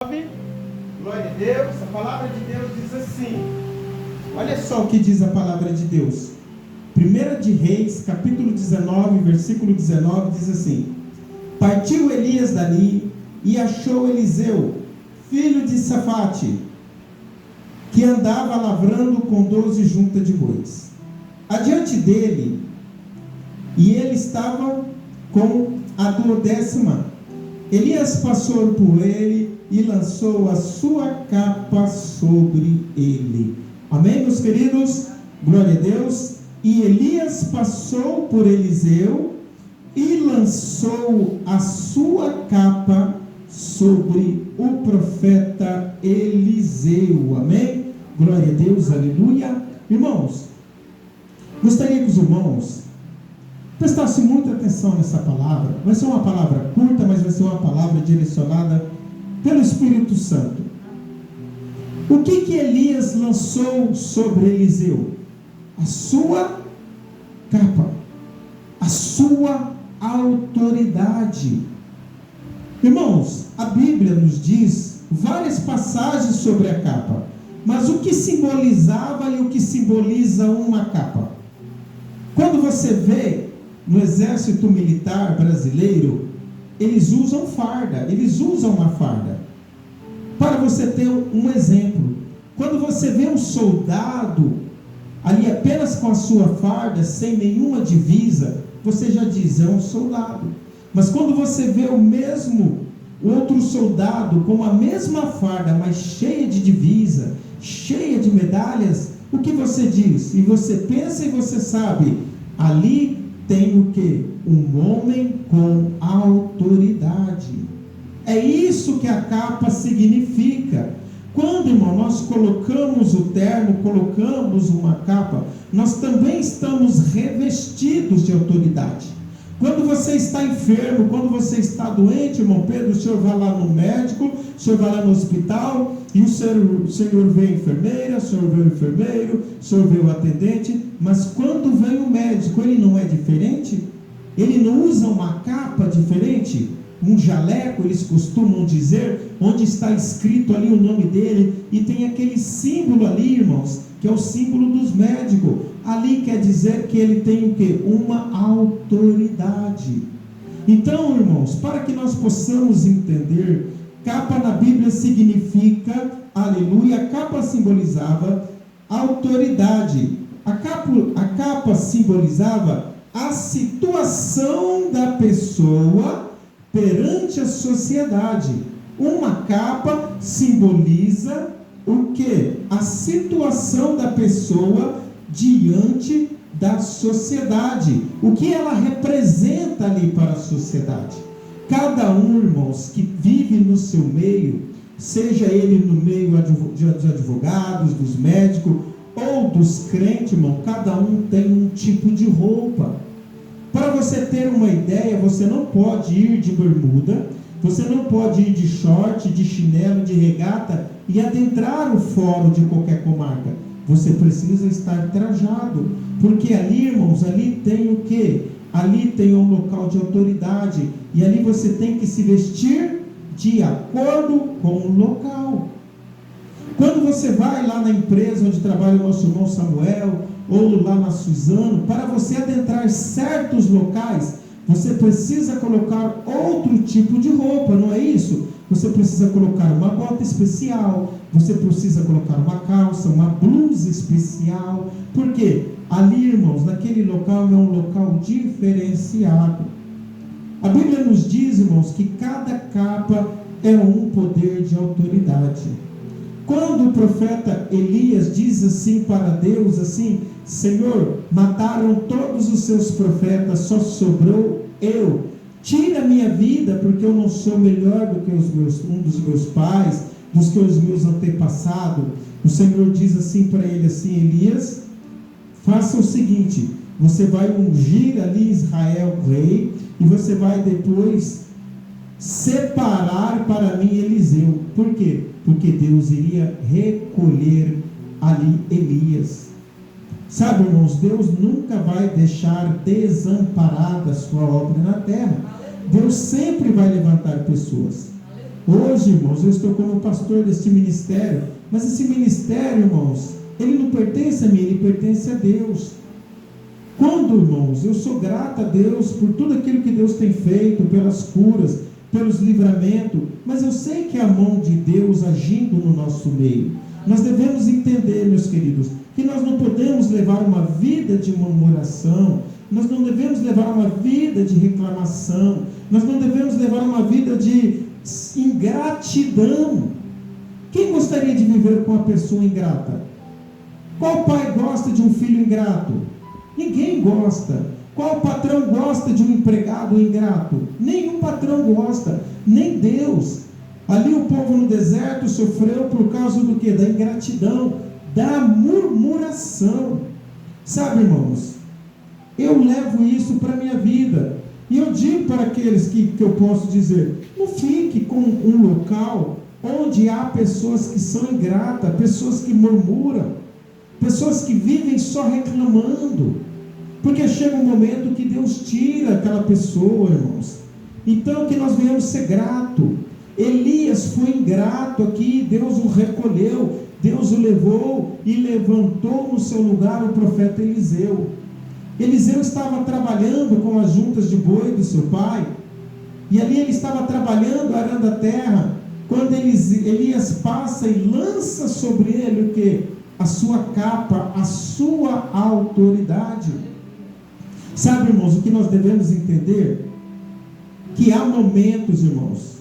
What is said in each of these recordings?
Glória a Deus. A palavra de Deus diz assim. Olha só o que diz a palavra de Deus. 1 de Reis, capítulo 19, versículo 19, diz assim: Partiu Elias dali e achou Eliseu, filho de Safate, que andava lavrando com 12 juntas de bois, adiante dele, e ele estava com a 12ª. Elias passou por ele e lançou a sua capa sobre ele. Amém, meus queridos? Glória a Deus. E Elias passou por Eliseu e lançou a sua capa sobre o profeta Eliseu. Amém? Glória a Deus, aleluia. Irmãos, gostaria que os irmãos prestassem muita atenção nessa palavra. Vai ser uma palavra curta, mas vai ser uma palavra direcionada pelo Espírito Santo. O que Elias lançou sobre Eliseu? A sua capa, a sua autoridade. Irmãos, a Bíblia nos diz várias passagens sobre a capa, mas o que simbolizava e o que simboliza uma capa? Quando você vê no exército militar brasileiro, eles usam farda, eles usam uma farda. Para você ter um exemplo, quando você vê um soldado ali apenas com a sua farda, sem nenhuma divisa, você já diz, é um soldado. Mas quando você vê o mesmo outro soldado com a mesma farda, mas cheia de divisa, cheia de medalhas, o que você diz? E você pensa e você sabe, ali tem o que? Um homem com autoridade. É isso que a capa significa. Quando, irmão, nós colocamos o terno, colocamos uma capa, nós também estamos revestidos de autoridade. Quando você está enfermo, quando você está doente, irmão Pedro, o senhor vai lá no médico, o senhor vai lá no hospital, e o senhor vê a enfermeira, o senhor vê o enfermeiro, o senhor vê o atendente, mas quando vem o médico, ele não é diferente? Ele não usa uma capa diferente? Um jaleco, eles costumam dizer, onde está escrito ali o nome dele, e tem aquele símbolo ali, irmãos, que é o símbolo dos médicos. Ali quer dizer que ele tem o quê? Uma autoridade. Então, irmãos, para que nós possamos entender, capa na Bíblia significa, aleluia, a capa simbolizava autoridade. A capa simbolizava a situação da pessoa perante a sociedade. Uma capa simboliza o que? A situação da pessoa diante da sociedade. O que ela representa ali para a sociedade. Cada um, irmãos, que vive no seu meio, seja ele no meio de advogados, dos médicos ou dos crentes, irmão, cada um tem um tipo de roupa. Para você ter uma ideia, você não pode ir de bermuda, você não pode ir de short, de chinelo, de regata e adentrar o fórum de qualquer comarca. Você precisa estar trajado, porque ali, irmãos, ali tem o quê? Ali tem um local de autoridade, e ali você tem que se vestir de acordo com o local. Quando você vai lá na empresa onde trabalha o nosso irmão Samuel, ou lá na Suzano, para você adentrar certos locais, você precisa colocar outro tipo de roupa, não é isso? Você precisa colocar uma bota especial, você precisa colocar uma calça, uma blusa especial. Por quê? Ali, irmãos, naquele local é um local diferenciado. A Bíblia nos diz, irmãos, que cada capa é um poder de autoridade. Quando o profeta Elias diz assim para Deus, assim, Senhor, mataram todos os seus profetas, só sobrou eu. Tira a minha vida, porque eu não sou melhor do que um dos meus pais, dos que os meus antepassados. O Senhor diz assim para ele, assim, Elias, faça o seguinte, você vai ungir ali Israel rei, e você vai depois separar para mim Eliseu. Por quê? Porque Deus iria recolher ali Elias. Sabe, irmãos, Deus nunca vai deixar desamparada a sua obra na terra. Deus sempre vai levantar pessoas. Hoje, irmãos, eu estou como pastor deste ministério, mas esse ministério, irmãos, ele não pertence a mim, ele pertence a Deus. Quando, irmãos, eu sou grato a Deus por tudo aquilo que Deus tem feito, pelas curas, pelos livramentos, mas eu sei que é a mão de Deus agindo no nosso meio. Nós devemos entender, meus queridos, que nós não podemos levar uma vida de murmuração, nós não devemos levar uma vida de reclamação, nós não devemos levar uma vida de ingratidão. Quem gostaria de viver com uma pessoa ingrata? Qual pai gosta de um filho ingrato? Ninguém gosta. Qual patrão gosta de um empregado ingrato? Nenhum patrão gosta, nem Deus. Ali o povo no deserto sofreu por causa do quê? Da ingratidão, da murmuração. Sabe, irmãos, eu levo isso para a minha vida. E eu digo para aqueles que eu posso dizer, não fique com um local onde há pessoas que são ingratas, pessoas que murmuram, pessoas que vivem só reclamando, porque chega um momento que Deus tira aquela pessoa, irmãos. Então que nós venhamos ser grato. Elias foi ingrato aqui, Deus o recolheu, Deus o levou e levantou no seu lugar o profeta Eliseu. Eliseu estava trabalhando com as juntas de boi do seu pai, e ali ele estava trabalhando, arando a terra, quando Elias passa e lança sobre ele o que? A sua capa, a sua autoridade. Sabe, irmãos, o que nós devemos entender? Que há momentos, irmãos,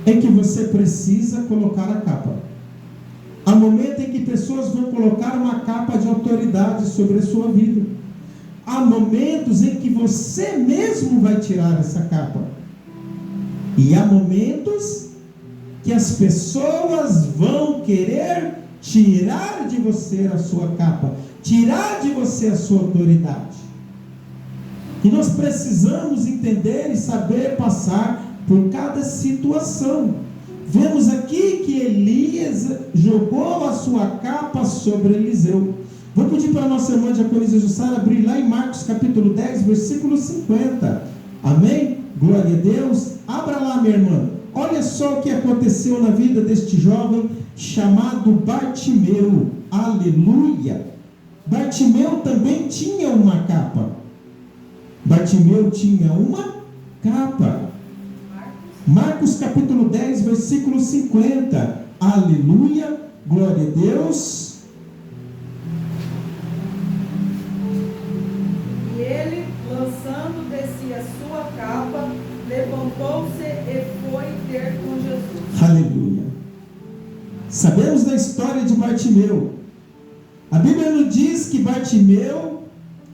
em que você precisa colocar a capa. Há momentos em que pessoas vão colocar uma capa de autoridade sobre a sua vida. Há momentos em que você mesmo vai tirar essa capa. E há momentos que as pessoas vão querer tirar de você a sua capa, tirar de você a sua autoridade. E nós precisamos entender e saber passar por cada situação. Vemos aqui que Elias jogou a sua capa sobre Eliseu. Vou pedir para a nossa irmã Diaconisa Jussara abrir lá em Marcos capítulo 10, versículo 50. Amém? Glória a Deus. Abra lá, minha irmã. Olha só o que aconteceu na vida deste jovem chamado Bartimeu. Aleluia! Bartimeu também tinha uma capa. Bartimeu tinha uma capa. Marcos capítulo 10, versículo 50. Aleluia! Glória a Deus. E ele, lançando de si a sua capa, levantou-se e foi ter com Jesus. Aleluia. Sabemos da história de Bartimeu. A Bíblia nos diz que Bartimeu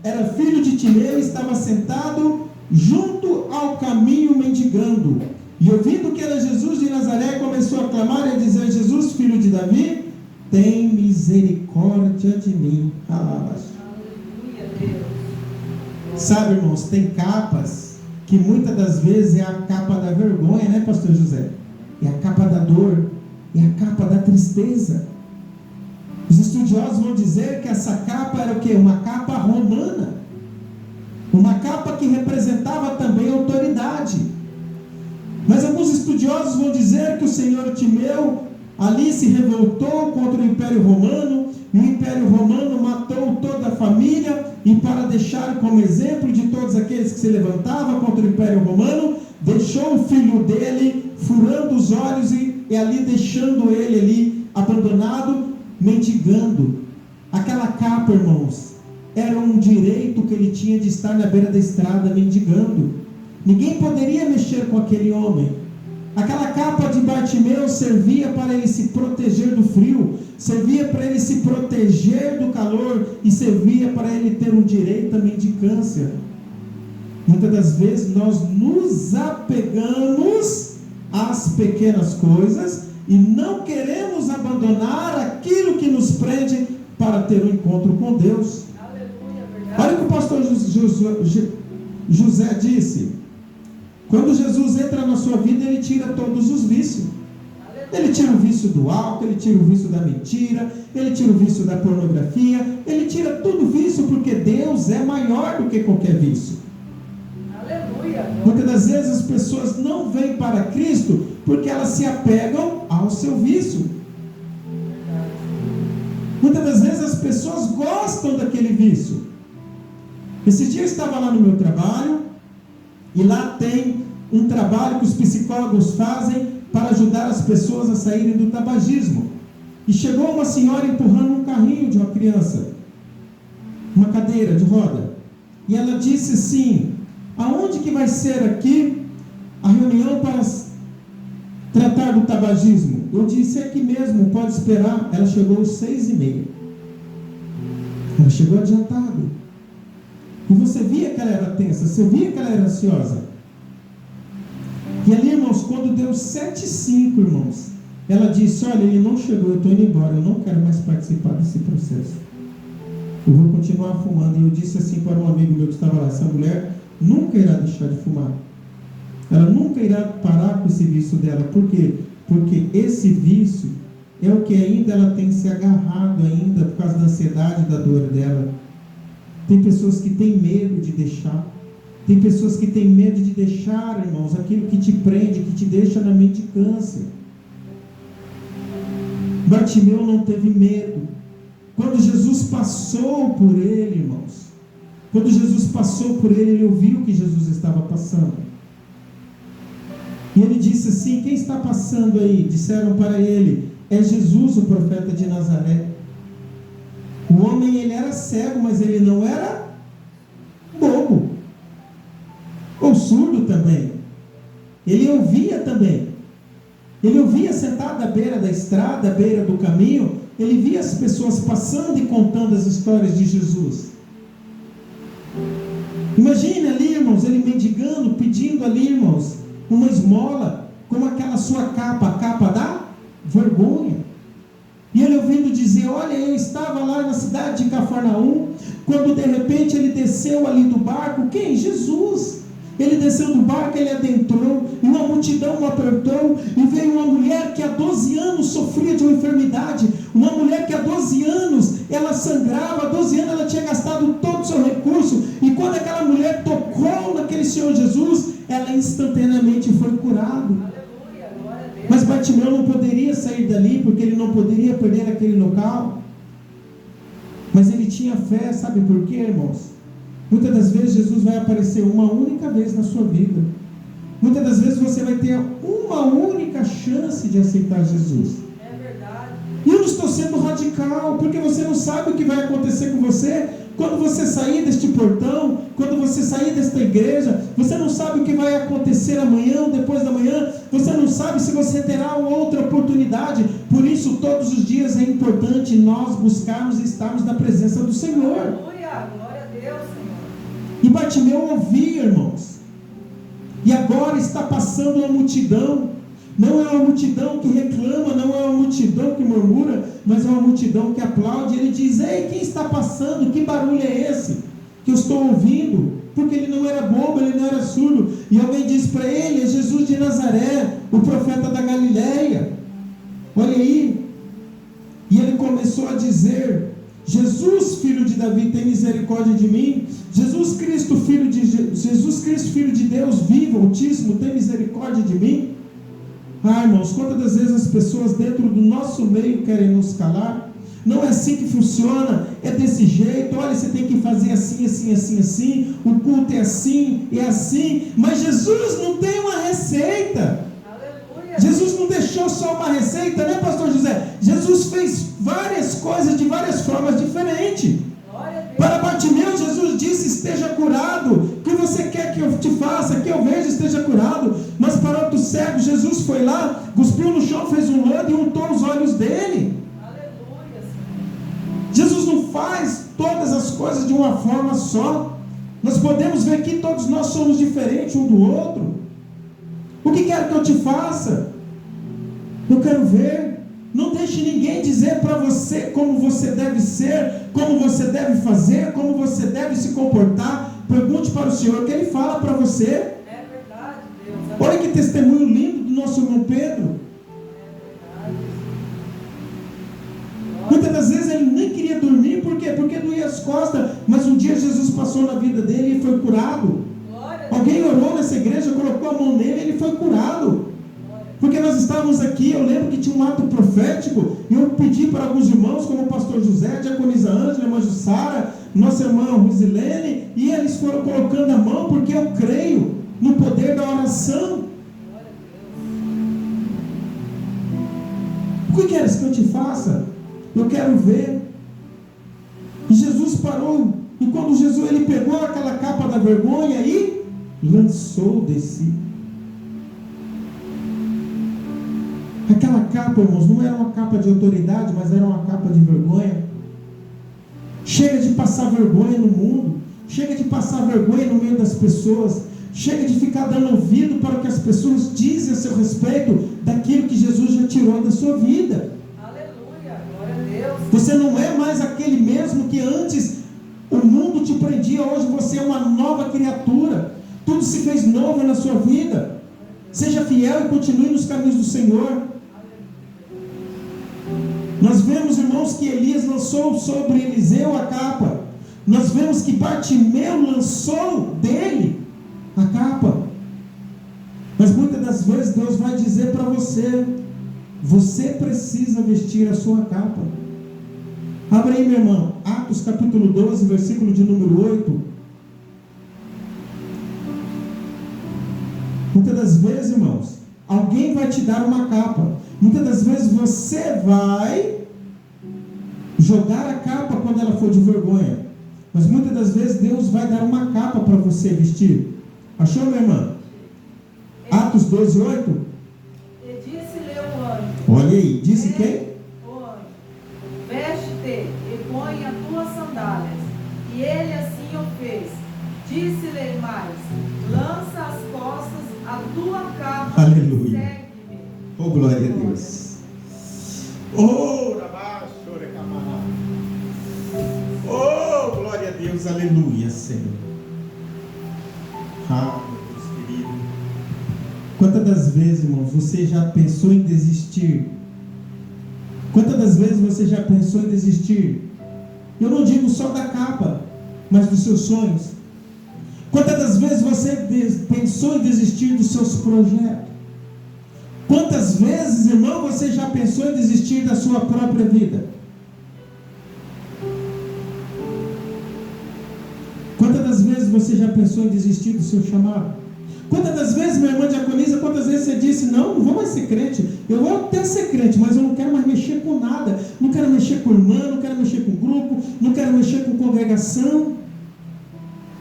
era filho de Timeu e estava sentado junto ao caminho mendigando. E ouvindo que era Jesus de Nazaré, começou a clamar e a dizer: Jesus, filho de Davi, tem misericórdia de mim. Aleluia, Deus. Sabe, irmãos, tem capas que muitas das vezes é a capa da vergonha, né, pastor José? É a capa da dor, é a capa da tristeza. Os estudiosos vão dizer que essa capa era o quê? Uma capa romana. Uma capa que representava também autoridade. Mas alguns estudiosos vão dizer que o senhor Timeu ali se revoltou contra o Império Romano, e o Império Romano matou toda a família, e para deixar como exemplo de todos aqueles que se levantavam contra o Império Romano, deixou o filho dele furando os olhos e ali deixando ele ali abandonado, mendigando. Aquela capa, irmãos, era um direito que ele tinha de estar na beira da estrada mendigando. Ninguém poderia mexer com aquele homem. Aquela capa de Bartimeu servia para ele se proteger do frio, servia para ele se proteger do calor e servia para ele ter um direito à mendicância. Muitas das vezes nós nos apegamos às pequenas coisas e não queremos abandonar aquilo que nos prende para ter um encontro com Deus. Aleluia, verdade. Olha o que o pastor José disse. Quando Jesus entra na sua vida, ele tira todos os vícios. Ele tira o vício do álcool, ele tira o vício da mentira, ele tira o vício da pornografia, ele tira todo o vício, porque Deus é maior do que qualquer vício. Aleluia. Muitas das vezes as pessoas não vêm para Cristo Porque elas se apegam ao seu vício. Muitas das vezes as pessoas gostam daquele vício. Esse dia eu estava lá no meu trabalho, e lá tem um trabalho que os psicólogos fazem para ajudar as pessoas a saírem do tabagismo. E chegou uma senhora empurrando um carrinho de uma criança, uma cadeira de roda. E ela disse assim: aonde que vai ser aqui a reunião para tratar do tabagismo? Eu disse: aqui mesmo, pode esperar. Ela chegou às 6h30. Ela chegou adiantada. E você via que ela era tensa, você via que ela era ansiosa. E ali, irmãos, quando deu 7h05, irmãos, ela disse: olha, ele não chegou, eu estou indo embora, eu não quero mais participar desse processo. Eu vou continuar fumando. E eu disse assim para um amigo meu que estava lá: essa mulher nunca irá deixar de fumar. Ela nunca irá parar com esse vício dela. Por quê? Porque esse vício é o que ainda ela tem se agarrado ainda por causa da ansiedade e da dor dela. Tem pessoas que têm medo de deixar. Tem pessoas que têm medo de deixar, irmãos, aquilo que te prende, que te deixa na mente câncer. Bartimeu não teve medo. Quando Jesus passou por ele, irmãos, quando Jesus passou por ele, ele ouviu o que Jesus estava passando. E ele disse assim: quem está passando aí? Disseram para ele: é Jesus, o profeta de Nazaré. O homem, ele era cego, mas ele não era bobo, ou surdo também. Ele ouvia também. Ele ouvia sentado à beira da estrada, à beira do caminho. Ele via as pessoas passando e contando as histórias de Jesus. Imagine ali, irmãos, ele mendigando, pedindo ali, irmãos, uma esmola, como aquela sua capa, a capa da vergonha. E ele ouvindo dizer: olha, eu estava lá na cidade de Cafarnaum, quando de repente ele desceu ali do barco. Quem? Jesus. Ele desceu do barco, ele adentrou, e uma multidão o apertou, e veio uma mulher que há 12 anos sofria de uma enfermidade, uma mulher que há 12 anos, ela sangrava, há 12 anos ela tinha gastado todo o seu recurso, e quando aquela mulher tocou naquele Senhor Jesus, ela instantaneamente foi curada. Mas Bartimeu não poderia sair dali, porque ele não poderia perder aquele local. Mas ele tinha fé, sabe por quê, irmãos? Muitas das vezes Jesus vai aparecer uma única vez na sua vida. Muitas das vezes você vai ter uma única chance de aceitar Jesus. É verdade. E eu não estou sendo radical, porque você não sabe o que vai acontecer com você quando você sair deste portão, quando você sair desta igreja. Você não sabe o que vai acontecer amanhã ou depois da manhã. Você não sabe se você terá outra oportunidade. Por isso, todos os dias é importante nós buscarmos e estarmos na presença do Senhor. Aleluia, glória a Deus, Senhor. E Bartimeu ouvia, irmãos. E agora está passando uma multidão. Não é uma multidão que reclama, não é uma multidão que murmura, mas é uma multidão que aplaude. Ele diz: ei, quem está passando? Que barulho é esse que eu estou ouvindo? Porque ele não era bobo, ele não era surdo. E alguém diz para ele: é Jesus de Nazaré, o profeta da Galileia. Olha aí. E ele começou a dizer: Jesus, filho de Davi, tem misericórdia de mim. Jesus Cristo, filho de Deus vivo, altíssimo, tem misericórdia de mim. Ah, irmãos, quantas das vezes as pessoas dentro do nosso meio querem nos calar? Não é assim que funciona, é desse jeito. Olha, você tem que fazer assim, assim, assim, assim. O culto é assim, é assim. Mas Jesus não tem uma receita. Aleluia. Jesus não deixou só uma receita, né, pastor José? Jesus fez várias coisas de várias formas diferentes. Para Bartimeu, Jesus disse: esteja curado. O que você quer que eu te faça? Que eu veja, esteja curado. Mas para outro cego, Jesus foi lá, cuspiu no chão, fez um lodo e untou os olhos dele. Aleluia. Jesus não faz todas as coisas de uma forma só. Nós podemos ver que todos nós somos diferentes um do outro. O que quer que eu te faça? Eu quero ver. Não deixe ninguém dizer para você como você deve ser, como você deve fazer, como você deve se comportar. Pergunte para o Senhor, que Ele fala para você. É verdade, Deus. Olha que testemunho lindo do nosso irmão Pedro. É verdade. Muitas das vezes ele nem queria dormir, por quê? Porque doía as costas. Mas um dia Jesus passou na vida dele e foi curado. Glória. Alguém orou nessa igreja, colocou a mão nele e ele foi curado. Glória. Porque nós estávamos aqui, eu lembro que tinha um ato profético, e eu pedi para alguns irmãos, como o pastor José, a diaconisa Ângela, a irmã Jussara, nossa irmã Rosilene, e eles foram colocando a mão, porque eu creio no poder da oração. O que queres que eu te faça? Eu quero ver. E Jesus parou, e quando Jesus ele pegou aquela capa da vergonha e lançou de si. Aquela capa, irmãos, não era uma capa de autoridade, mas era uma capa de vergonha. Chega de passar vergonha no mundo, chega de passar vergonha no meio das pessoas, chega de ficar dando ouvido para o que as pessoas dizem a seu respeito daquilo que Jesus já tirou da sua vida. Aleluia, glória a Deus. Você não é mais aquele mesmo que antes o mundo te prendia, hoje você é uma nova criatura, tudo se fez novo na sua vida. Seja fiel e continue nos caminhos do Senhor. Nós vemos, irmãos, que Elias lançou sobre Eliseu a capa. Nós vemos que Bartimeu lançou dele a capa. Mas muitas das vezes Deus vai dizer para você: você precisa vestir a sua capa. Abre aí, meu irmão, Atos capítulo 12, versículo de número 8. Muitas das vezes, irmãos, alguém vai te dar uma capa. Muitas das vezes você vai jogar a capa quando ela for de vergonha. Mas muitas das vezes Deus vai dar uma capa para você vestir. Achou, minha irmã? Atos 12, 8. E disse-lhe o anjo. Olha aí, disse quem? O anjo: veste-te e põe as tuas sandálias. E ele assim o fez. Disse-lhe mais: lança as costas a tua capa. Aleluia. Segue-me. Oh, glória a Deus. Oh, oh, glória a Deus, aleluia, Senhor. Ah, meu Deus querido. Quantas das vezes, irmãos, você já pensou em desistir? Quantas das vezes você já pensou em desistir? Eu não digo só da capa, mas dos seus sonhos. Quantas das vezes você pensou em desistir dos seus projetos? Quantas vezes, irmão, você já pensou em desistir da sua própria vida? Quantas das vezes você já pensou em desistir do seu chamado? Quantas das vezes, minha irmã diaconisa, quantas vezes você disse: não vou mais ser crente, eu vou até ser crente, mas eu não quero mais mexer com nada, não quero mexer com irmã, não quero mexer com grupo, não quero mexer com congregação.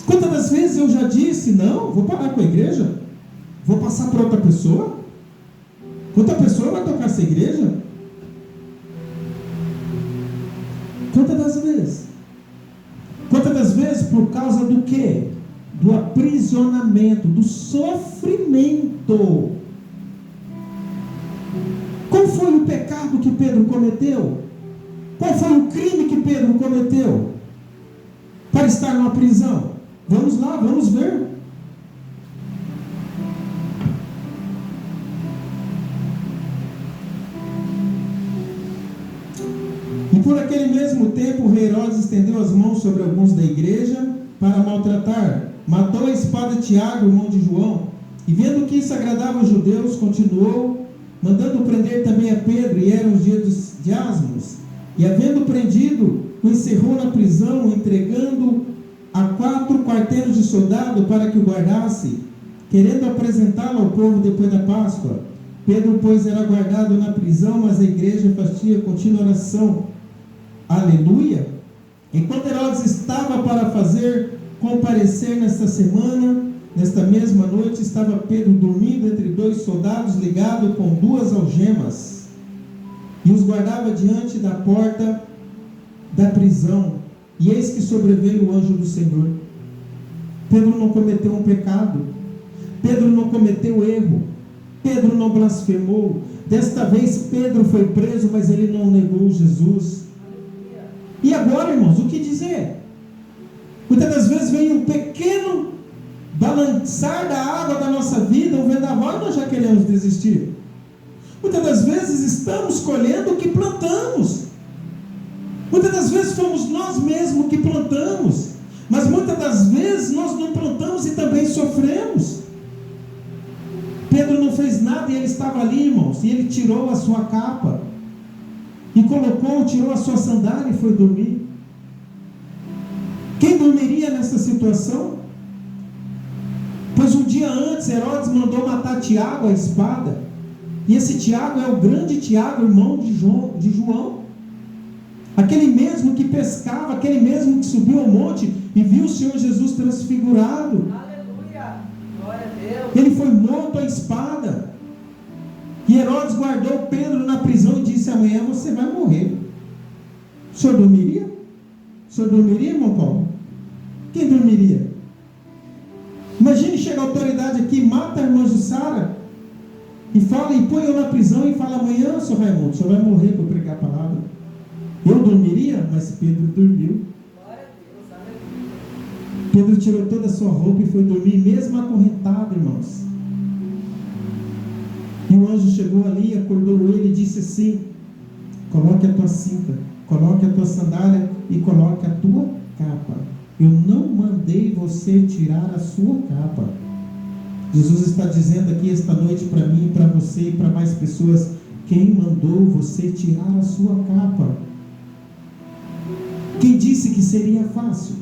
Quantas das vezes eu já disse: não, vou parar com a igreja, vou passar para outra pessoa? Outra pessoa vai tocar essa igreja? Quantas das vezes? Quantas das vezes por causa do quê? Do aprisionamento, do sofrimento. Qual foi o pecado que Pedro cometeu? Qual foi o crime que Pedro cometeu para estar numa prisão? Vamos lá, vamos ver. E por aquele mesmo tempo o rei Herodes estendeu as mãos sobre alguns da igreja para maltratar. Matou a espada Tiago, irmão de João, e vendo que isso agradava aos judeus, continuou, mandando prender também a Pedro, e eram os dias de Asmos. E havendo prendido, o encerrou na prisão, entregando a 4 quarteiros de soldado para que o guardasse, querendo apresentá-lo ao povo depois da Páscoa. Pedro, pois, era guardado na prisão, mas a igreja fazia contínua oração. Aleluia! Enquanto Herodes estava para fazer comparecer nesta semana, nesta mesma noite, estava Pedro dormindo entre 2 soldados, ligado com 2 algemas, e os guardava diante da porta da prisão. E eis que sobreveio o anjo do Senhor. Pedro não cometeu um pecado, Pedro não cometeu erro, Pedro não blasfemou. Desta vez Pedro foi preso, mas ele não negou Jesus. E agora, irmãos, o que dizer? Muitas das vezes vem um pequeno balançar da água da nossa vida, um vendaval, e nós já queremos desistir. Muitas das vezes estamos colhendo o que plantamos. Muitas das vezes fomos nós mesmos que plantamos, mas muitas das vezes nós não plantamos e também sofremos. Pedro não fez nada nada, e ele estava ali, irmãos, e ele tirou a sua capa, e tirou a sua sandália e foi dormir. Quem dormiria nessa situação? Pois um dia antes, Herodes mandou matar Tiago à espada, e esse Tiago é o grande Tiago, irmão de João, aquele mesmo que pescava, aquele mesmo que subiu ao monte e viu o Senhor Jesus transfigurado. Aleluia, glória a Deus. Ele foi morto à espada, e Herodes guardou Pedro na prisão e disse: amanhã você vai morrer. O senhor dormiria? O senhor dormiria, irmão Paulo? Quem dormiria? Imagine, chega a autoridade aqui, mata a irmã Jussara e fala, e põe eu na prisão e fala: amanhã, senhor Raimundo, o senhor vai morrer para pregar a palavra. Eu dormiria? Mas Pedro dormiu. Glória a Deus, aleluia. Pedro tirou toda a sua roupa e foi dormir, mesmo acorrentado, irmãos. E o anjo chegou ali, acordou ele e disse assim: coloque a tua cinta, coloque a tua sandália e coloque a tua capa. Eu não mandei você tirar a sua capa. Jesus está dizendo aqui esta noite para mim, para você e para mais pessoas: quem mandou você tirar a sua capa? Quem disse que seria fácil?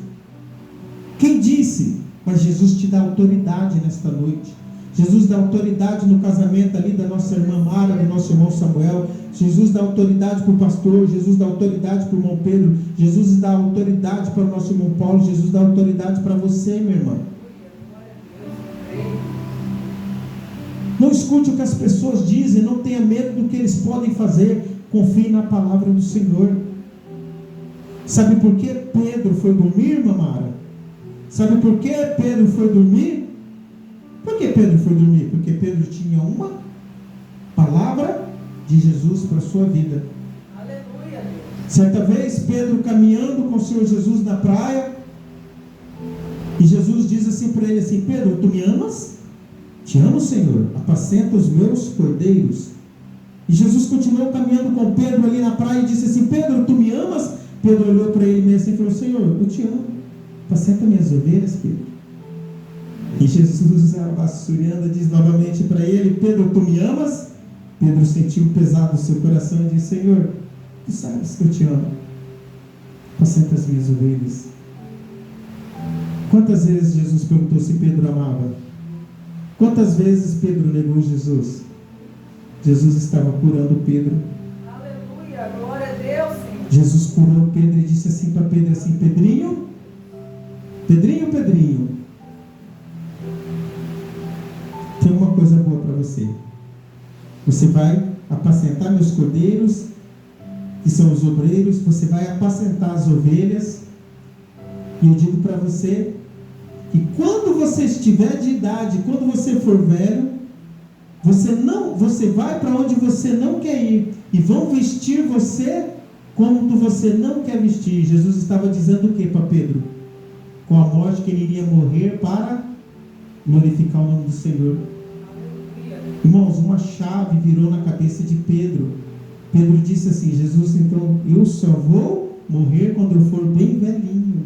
Quem disse? Mas Jesus te dá autoridade nesta noite. Jesus dá autoridade no casamento ali da nossa irmã Mara, do nosso irmão Samuel. Jesus dá autoridade para o pastor. Jesus dá autoridade para o irmão Pedro. Jesus dá autoridade para o nosso irmão Paulo. Jesus dá autoridade para você, minha irmã. Não escute o que as pessoas dizem. Não tenha medo do que eles podem fazer. Confie na palavra do Senhor. Sabe por que Pedro foi dormir, irmã Mara? Sabe por que Pedro foi dormir? Por que Pedro foi dormir? Porque Pedro tinha uma palavra de Jesus para a sua vida. Aleluia, Deus. Certa vez, Pedro caminhando com o Senhor Jesus na praia, e Jesus diz assim para ele assim: Pedro, tu me amas? Te amo, Senhor, apacenta os meus cordeiros. E Jesus continuou caminhando com Pedro ali na praia e disse assim: Pedro, tu me amas? Pedro olhou para ele mesmo e falou: Senhor, eu te amo, apacenta minhas ovelhas, Pedro. E Jesus, avassourando, diz novamente para ele: Pedro, tu me amas? Pedro sentiu pesado o seu coração e disse: Senhor, tu sabes que eu te amo, apacenta as minhas ovelhas. Quantas vezes Jesus perguntou se Pedro amava? Quantas vezes Pedro negou Jesus? Jesus estava curando Pedro. Aleluia, glória a Deus, Senhor. Jesus curou Pedro e disse assim para Pedro assim: Pedrinho, Pedrinho, Pedrinho, tem uma coisa boa para você. Você vai apacentar meus cordeiros, que são os obreiros. Você vai apacentar as ovelhas. E eu digo para você que quando você estiver de idade, quando você for velho, você vai para onde você não quer ir, e vão vestir você como você não quer vestir. Jesus estava dizendo o que para Pedro? Com a morte, que ele iria morrer para glorificar o nome do Senhor. Irmãos, uma chave virou na cabeça de Pedro. Pedro disse assim: Jesus, então eu só vou morrer quando eu for bem velhinho.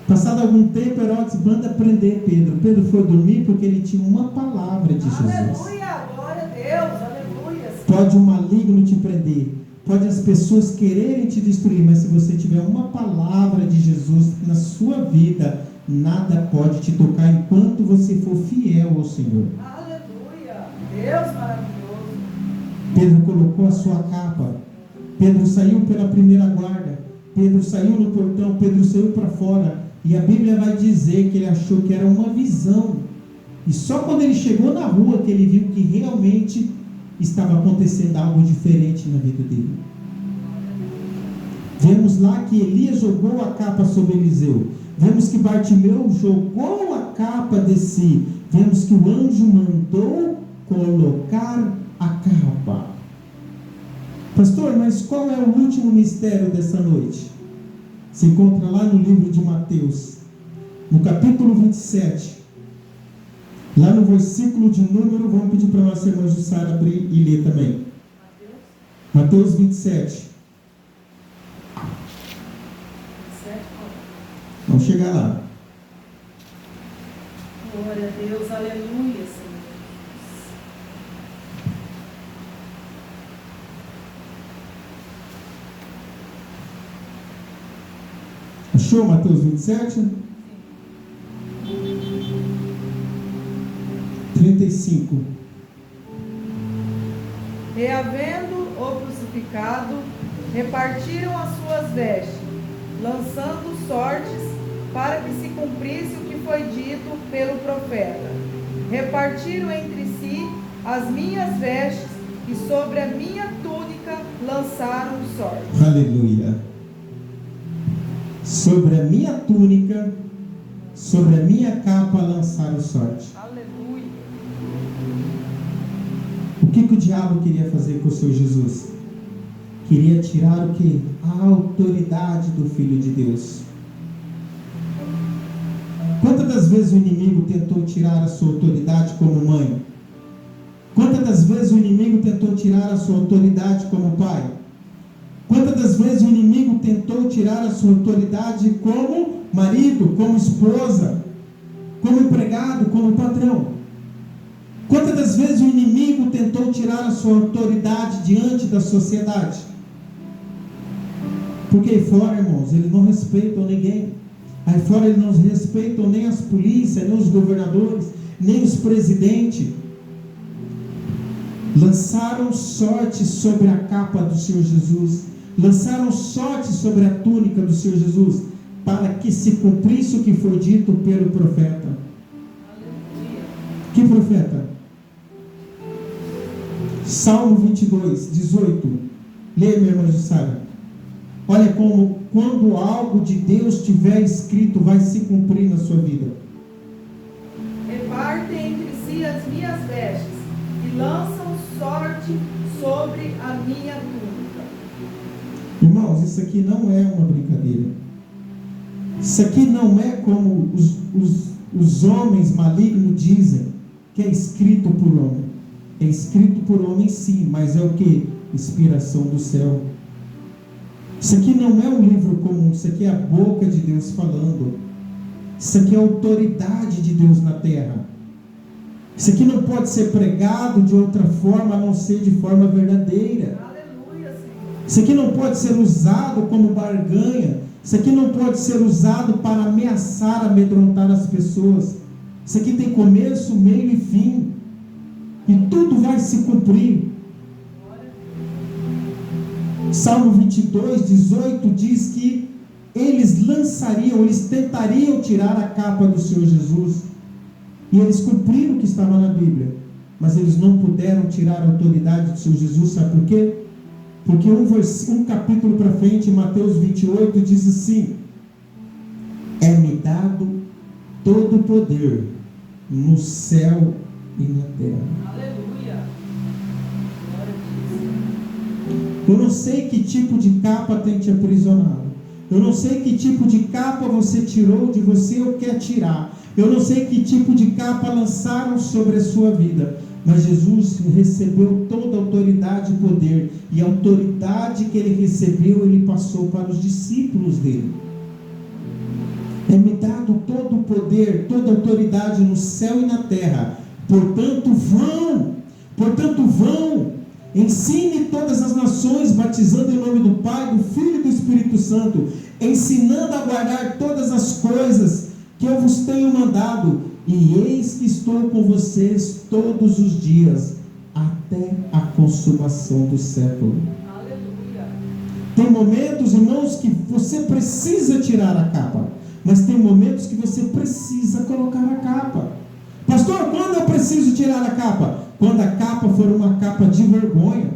Passado algum tempo, Herodes manda prender Pedro. Pedro foi dormir porque ele tinha uma palavra de Jesus. Aleluia, glória a Deus, aleluia. Pode um maligno te prender, pode as pessoas quererem te destruir, mas se você tiver uma palavra de Jesus na sua vida, nada pode te tocar enquanto você for fiel ao Senhor. Aleluia, Deus maravilhoso. Pedro colocou a sua capa. Pedro saiu pela primeira guarda. Pedro saiu no portão. Pedro saiu para fora. E a Bíblia vai dizer que ele achou que era uma visão. E só quando ele chegou na rua que ele viu que realmente estava acontecendo algo diferente na vida dele. Vemos lá que Elias jogou a capa sobre Eliseu. Vemos que Bartimeu jogou a capa de si. Vemos que o anjo mandou colocar a capa. Pastor, mas qual é o último mistério dessa noite? Se encontra lá no livro de Mateus, no capítulo 27, lá no versículo de número, vamos pedir para a nossa irmã Jussara abrir e ler também. Mateus 27. Vamos chegar lá. Glória a Deus, aleluia, Senhor. Achou Mateus 27? 35. E havendo-o crucificado, repartiram as suas vestes, lançando sortes, para que se cumprisse o que foi dito pelo profeta. Repartiram entre si as minhas vestes, e sobre a minha túnica lançaram sortes. Aleluia. Sobre a minha túnica, sobre a minha capa lançaram sorte. Aleluia. O que o diabo queria fazer com o seu Jesus? Queria tirar o que? A autoridade do Filho de Deus. Quantas das vezes o inimigo tentou tirar a sua autoridade como mãe? Quantas das vezes o inimigo tentou tirar a sua autoridade como pai? Quantas das vezes o inimigo tentou tirar a sua autoridade como marido, como esposa, como empregado, como patrão? Quantas das vezes o inimigo tentou tirar a sua autoridade diante da sociedade? Porque aí fora, irmãos, eles não respeitam ninguém. Aí fora eles não respeitam nem as polícias, nem os governadores, nem os presidentes. Lançaram sorte sobre a capa do Senhor Jesus. Lançaram sorte sobre a túnica do Senhor Jesus, para que se cumprisse o que foi dito pelo profeta. Aleluia. Que profeta? Salmo 22, 18. Leia, minha irmã Jussara. Olha como, quando algo de Deus tiver escrito, vai se cumprir na sua vida. Repartem entre si as minhas vestes, e lançam sorte sobre a minha túnica. Irmãos, isso aqui não é uma brincadeira. Isso aqui não é como os homens malignos dizem, que é escrito por homem. É escrito por homem sim, mas é o que? Inspiração do céu. Isso aqui não é um livro comum, isso aqui é a boca de Deus falando. Isso aqui é a autoridade de Deus na terra. Isso aqui não pode ser pregado de outra forma, a não ser de forma verdadeira. Aleluia, Senhor. Isso aqui não pode ser usado como barganha. Isso aqui não pode ser usado para ameaçar, amedrontar as pessoas. Isso aqui tem começo, meio e fim. E tudo vai se cumprir. Salmo 22, 18 diz que eles lançariam, eles tentariam tirar a capa do Senhor Jesus. E eles cumpriram o que estava na Bíblia. Mas eles não puderam tirar a autoridade do Senhor Jesus. Sabe por quê? Porque um capítulo para frente, em Mateus 28, diz assim: é-me dado todo o poder no céu e na terra. Aleluia. Glória a Deus. Eu não sei que tipo de capa tem te aprisionado. Eu não sei que tipo de capa você tirou de você ou quer tirar. Eu não sei que tipo de capa lançaram sobre a sua vida. Mas Jesus recebeu toda a autoridade e poder. E a autoridade que ele recebeu, ele passou para os discípulos dele. É-me dado todo o poder, toda a autoridade no céu e na terra. Portanto, vão, ensine todas as nações, batizando em nome do Pai, do Filho e do Espírito Santo, ensinando a guardar todas as coisas que eu vos tenho mandado, e eis que estou com vocês todos os dias, até a consumação do século. Aleluia. Tem momentos, irmãos, que você precisa tirar a capa, mas tem momentos que você precisa colocar a capa. Pastor, quando eu preciso tirar a capa? Quando a capa for uma capa de vergonha.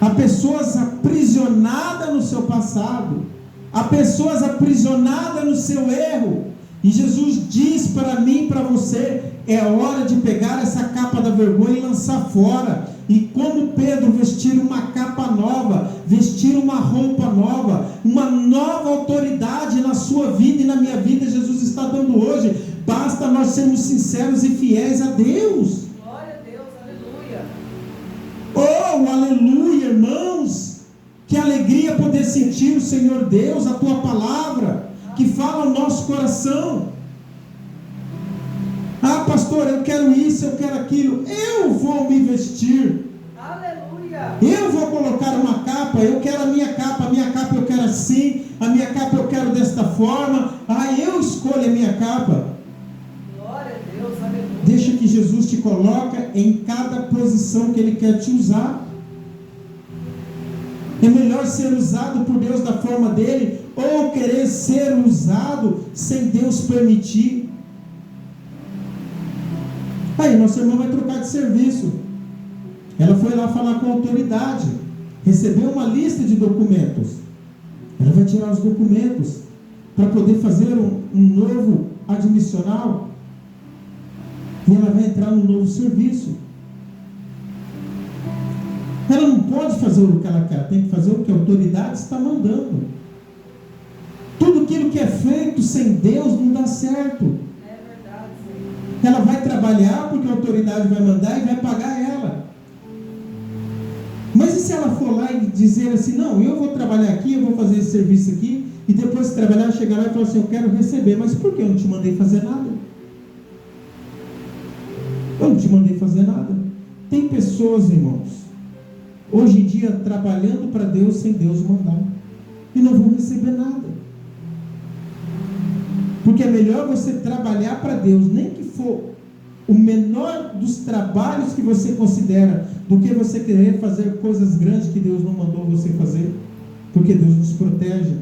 Há pessoas aprisionadas no seu passado. Há pessoas aprisionadas no seu erro. E Jesus diz para mim e para você: é hora de pegar essa capa da vergonha e lançar fora. E como Pedro, vestir uma capa nova, vestir uma roupa nova, uma nova autoridade na sua vida e na minha vida, Jesus está dando hoje. Basta nós sermos sinceros e fiéis a Deus. Glória a Deus, aleluia. Oh, aleluia, irmãos. Que alegria poder sentir o Senhor Deus, a tua palavra, que fala ao nosso coração. Ah, pastor, eu quero isso, eu quero aquilo. Eu vou me vestir. Aleluia. Eu vou colocar uma capa, eu quero a minha capa eu quero assim. a minha capa eu quero desta forma, eu escolho a minha capa. Glória a Deus, aleluia. Deixa que Jesus te coloca em cada posição que Ele quer te usar. É melhor ser usado por Deus da forma dele, ou querer ser usado sem Deus permitir. Aí, nossa irmã vai trocar de serviço. Ela foi lá falar com a autoridade, recebeu uma lista de documentos. Ela vai tirar os documentos para poder fazer um novo admissional. E ela vai entrar no novo serviço. Ela não pode fazer o que ela quer, tem que fazer o que a autoridade está mandando. Tudo aquilo que é feito sem Deus não dá certo. É verdade, Senhor. Ela vai trabalhar porque a autoridade vai mandar e vai pagar ela. Mas e se ela for lá e dizer assim, não, eu vou trabalhar aqui, eu vou fazer esse serviço aqui, e depois de trabalhar, chegar lá e falar assim, eu quero receber, mas por que eu não te mandei fazer nada? Eu não te mandei fazer nada. Tem pessoas, irmãos, hoje em dia trabalhando para Deus sem Deus mandar, e não vão receber nada. Porque é melhor você trabalhar para Deus, nem que for o menor dos trabalhos que você considera, do que você querer fazer coisas grandes que Deus não mandou você fazer, porque Deus nos protege.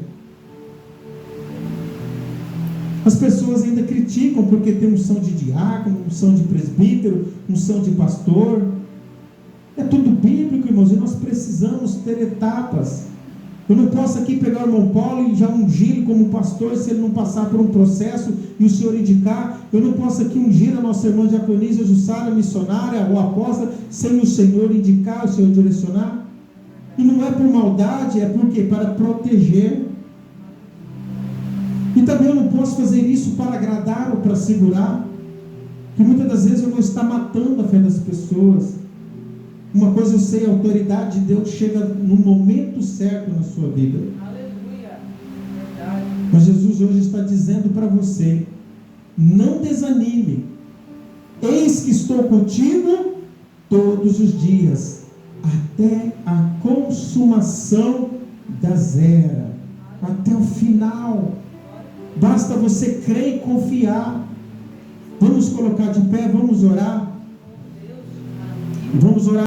As pessoas ainda criticam porque tem unção de diácono, unção de presbítero, unção de pastor. É tudo bíblico, irmãos, e nós precisamos ter etapas. Eu não posso aqui pegar o irmão Paulo e já ungir como pastor, se ele não passar por um processo e o Senhor indicar. Eu não posso aqui ungir a nossa irmã diaconisa Jussara, missionária ou apóstola, sem o Senhor indicar, o Senhor direcionar. E não é por maldade, é porque para proteger. E também eu não posso fazer isso para agradar ou para segurar, que muitas das vezes eu vou estar matando a fé das pessoas. Uma coisa eu sei, a autoridade de Deus chega no momento certo na sua vida. Aleluia. Verdade. Mas Jesus hoje está dizendo para você, não desanime. Eis que estou contigo todos os dias, até a consumação das eras, até o final. Basta você crer e confiar. Vamos colocar de pé, vamos orar. Vamos orar.